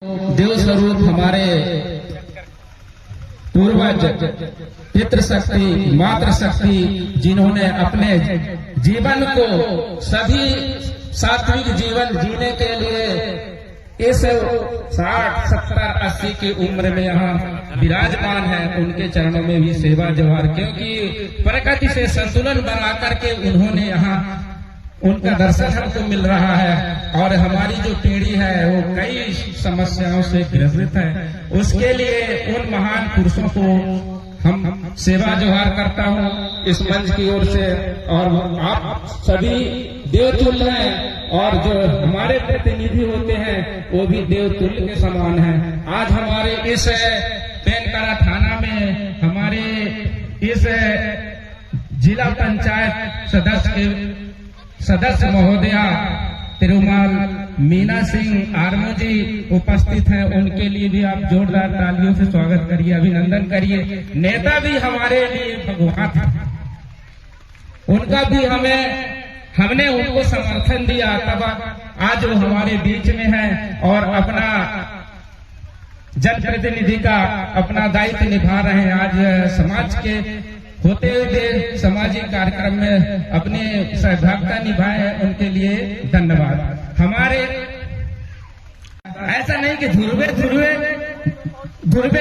देव स्वरूप हमारे पूर्वज पितृशक्ति मातृशक्ति जिन्होंने अपने जीवन को सभी सात्विक जीवन जीने के लिए इस 60, 70, 80 की उम्र में यहाँ विराजमान है, उनके चरणों में भी सेवा जोहार, क्योंकि प्रकृति से संतुलन बना करके उन्होंने यहाँ उनका दर्शन हमको मिल रहा है। और हमारी जो पीढ़ी है वो कई समस्याओं से ग्रसित है, उसके लिए उन महान पुरुषों को हम सेवा जोहार करता हूँ इस मंच की ओर से। और आप सभी देवतुल्य हैं और जो हमारे प्रतिनिधि होते हैं वो भी देवतुल्य के समान हैं। आज हमारे इस पेनकारा थाना में हमारे इस जिला पंचायत सदस्य महोदया तिरुमाल मीना सिंह आर्मू जी उपस्थित हैं, उनके लिए भी आप जोरदार तालियों से स्वागत करिए, अभिनंदन करिए। नेता भी हमारे लिए भगवान थे, उनका भी हमने उनको समर्थन दिया, तब आज वो हमारे बीच में है और अपना जनप्रतिनिधि का अपना दायित्व निभा रहे हैं। आज समाज के होते हुए सामाजिक कार्यक्रम में अपने सहभागिता निभाए हैं, उनके लिए धन्यवाद। हमारे ऐसा नहीं कि ध्रुवे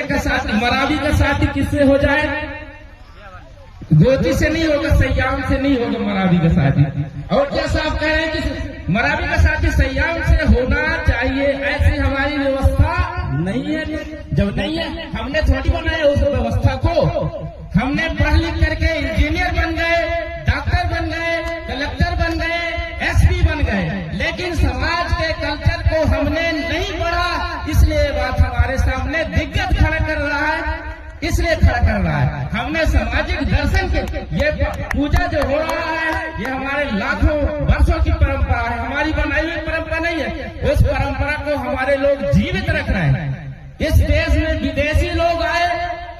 का साथी मरावी का साथी किससे हो जाए, गोती से नहीं होगा, सयाम से नहीं होगा मरावी का साथी। और जैसा आप कह रहे हैं कि मरावी का साथी सयाम से होना चाहिए, ऐसी हमारी व्यवस्था नहीं है। जब नहीं है हमने थोड़ी बनाया उस व्यवस्था को, हमने पढ़ लिख करके इंजीनियर बन गए, डॉक्टर बन गए, कलेक्टर बन गए, एसपी बन गए, लेकिन समाज के कल्चर को हमने नहीं पढ़ा। इसलिए बात हमारे सामने दिक्कत खड़ा कर रहा है, इसलिए खड़ा कर रहा है। हमने सामाजिक दर्शन के ये पूजा जो हो रहा है ये हमारे लाखों वर्षों की परंपरा है, हमारी बनाई हुई परंपरा नहीं है। उस परंपरा को हमारे लोग जीवित रख रहे हैं। इस देश में विदेशी लोग आए,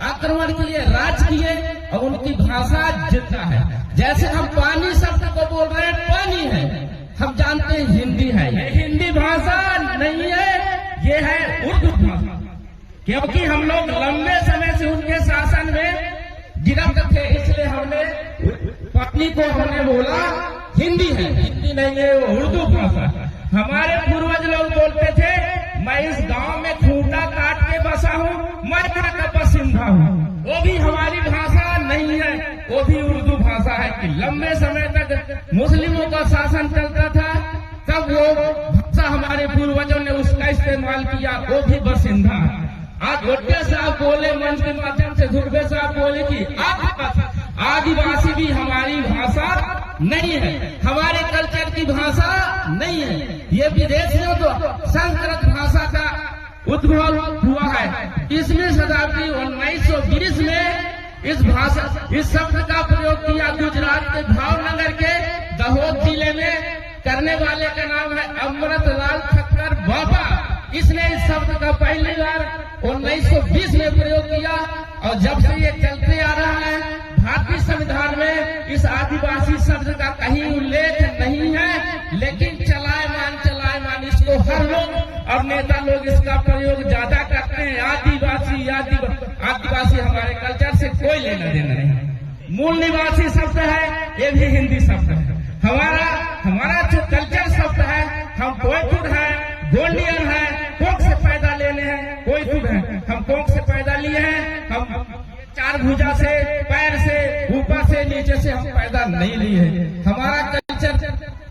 आक्रमण किए, राज किए और उनकी भाषा जिंदा है। जैसे हम पानी शब्द को बोल रहे हैं, पानी है, हम जानते हैं हिंदी है, ये हिंदी भाषा नहीं है, ये है उर्दू भाषा। क्योंकि हम लोग लंबे समय से उनके शासन में गिरफ्त थे, इसलिए हमने पानी को हमने बोला हिंदी है, हिंदी नहीं है, वो उर्दू भाषा। हमारे पूर्वज लोग बोलते थे मैं इस गांव में खूंटा काट के बसा हूँ, मैं का बसिंदा हूँ, वो भी हमारी भाषा नहीं है, वो भी उर्दू भाषा है। कि लंबे समय तक मुस्लिमों का शासन चलता था, तब वो भाषा हमारे पूर्वजों ने उसका इस्तेमाल किया, वो भी बसिंदा है। आज गोटे साहब बोले मंच के माध्यम से, ध्रुवे साहब बोले कि आदिवासी भी हमारी भाषा नहीं है, हमारे कल्चर की भाषा नहीं है। ये विदेशियों को संस्कृत भाषा का उद्भव हुआ है। 20वीं शताब्दी 1920 में इस शब्द का प्रयोग किया गुजरात के भावनगर के दाहोद जिले में। करने वाले का नाम है अमृतलाल ठक्कर बाबा। इसने इस शब्द का पहली बार 1920 में प्रयोग किया और जब से ये चलते आ रहा है, भारतीय संविधान में इस आदिवासी शब्द का कहीं उल्लेख नहीं है, लेकिन चलायमान इसको हर लोग और नेता लोग इसका प्रयोग ज्यादा करते हैं। आदिवासी हमारे कल्चर से कोई लेना देना नहीं। मूल निवासी शब्द है, ये भी हिंदी शब्द है। हमारा जो कल्चर शब्द है, हम कोयतुर है, गोंडियन है, कोक से पैदा लेने हैं, कोयतुर है, हम कोक से पैदा लिए हैं। हम 4 भुजा से, पैर से, ऊपर से, नीचे से हम पैदा नहीं लिए हैं। हमारा कल्चर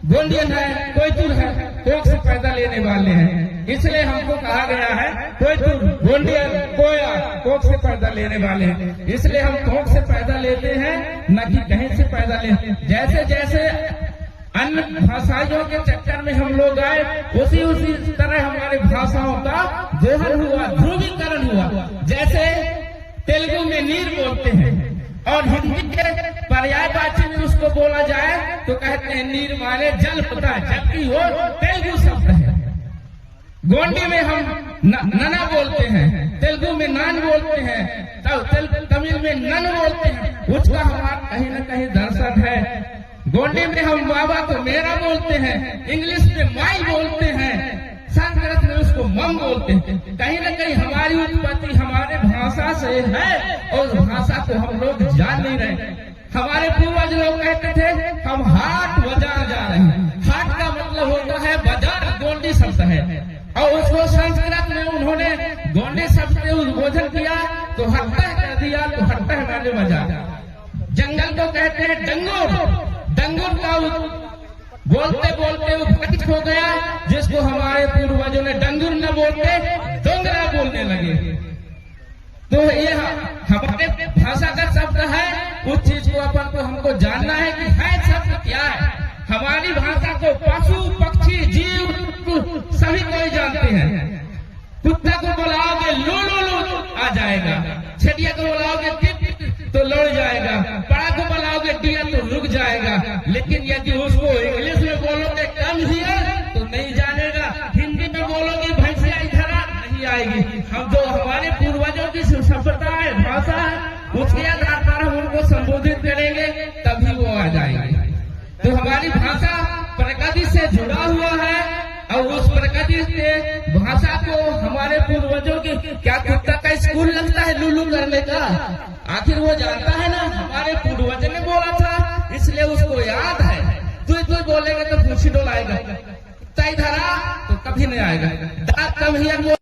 गोंडियन है, कोयतुर है, कोक से पैदा लेने वाले हैं। इसलिए हमको कहा गया है कोयतुर, गोंडियन, कोया, कोक से पैदा लेने वाले हैं। इसलिए हम कोक से पैदा लेते हैं, न कि कहीं से पैदा लेते हैं। जैसे जैसे अन्य भाषाइयों के चक्कर में हम लोग आए, उसी तरह हमारे भाषाओं का दोहन हुआ, ध्रुवीकरण हुआ। जैसे तेलुगु में नीर बोलते हैं और हिंदी के पर्यायवाची में उसको बोला जाए तो कहते हैं नीर माने जल होता है, जबकि वो तेलुगु शब्द है। गोंडी में हम नना बोलते हैं, तेलुगु में नान बोलते हैं, तमिल में नन बोलते हैं। उसका हमारा कहीं न कहीं दर्शन है। गोंडी में हम बाबा को मेरा बोलते हैं, इंग्लिश में माई बोलते हैं, संस्कृत में उसको हम बोलते हैं। कहीं न कहीं हमारी उत्पत्ति हमारे भाषा से है और भाषा को हम लोग जान नहीं रहे। हमारे पूर्वज लोग कहते थे हम हाट बाजार जा रहे हैं। हाट का मतलब होता है बाजार, गोंडी शब्द है और उसको संस्कृत में उन्होंने गोंडी शब्द से उद्बोधन किया तो हट्टा कर दिया, तो हट्टा माने बाजार। जंगल को कहते हैं डंगुर, डंगुर का बोलते बोलते उपकथित हो गया, जिसको हमारे पूर्वजों ने डंगुर न बोलते डोंगरा बोलने लगे। तो ये हमारे भाषागत शब्द है, उस चीज को अपन को हमको जानना है कि है शब्द क्या है। हमारी भाषा को पशु पक्षी जीव सभी कोई जानते हैं। कुत्ता को बुलाओगे लो लो लो आ जाएगा, छेटिया को बुलाओगे टिट तो लड़ जाएगा, बड़ा को बुलाओगे डिया तो रुक जाएगा। लेकिन यदि उसको इंग्लिश में बोलोगे कम हियर तो नहीं जानेगा, हिंदी में बोलोगे भैंसिया इधर नहीं आएगी। हम जो हमारे पूर्वजों की सभ्यता है, भाषा है, उसके आधार पर हम उनको संबोधित करेंगे तभी वो आ जाएंगे। तो हमारी भाषा प्रकृति से जुड़ा हुआ है और उस प्रकृति से भाषा को हमारे पूर्वजों की, क्या कुत्ता का स्कूल लगता है लुलू करने का? आखिर वो जानता है ना हमारे पूर्वज ने बोला था, इसलिए उसको याद है। तू बोलेगा तो पूछी डोलाएगा, इधर आ तो कभी नहीं आएगा। दांत कम ही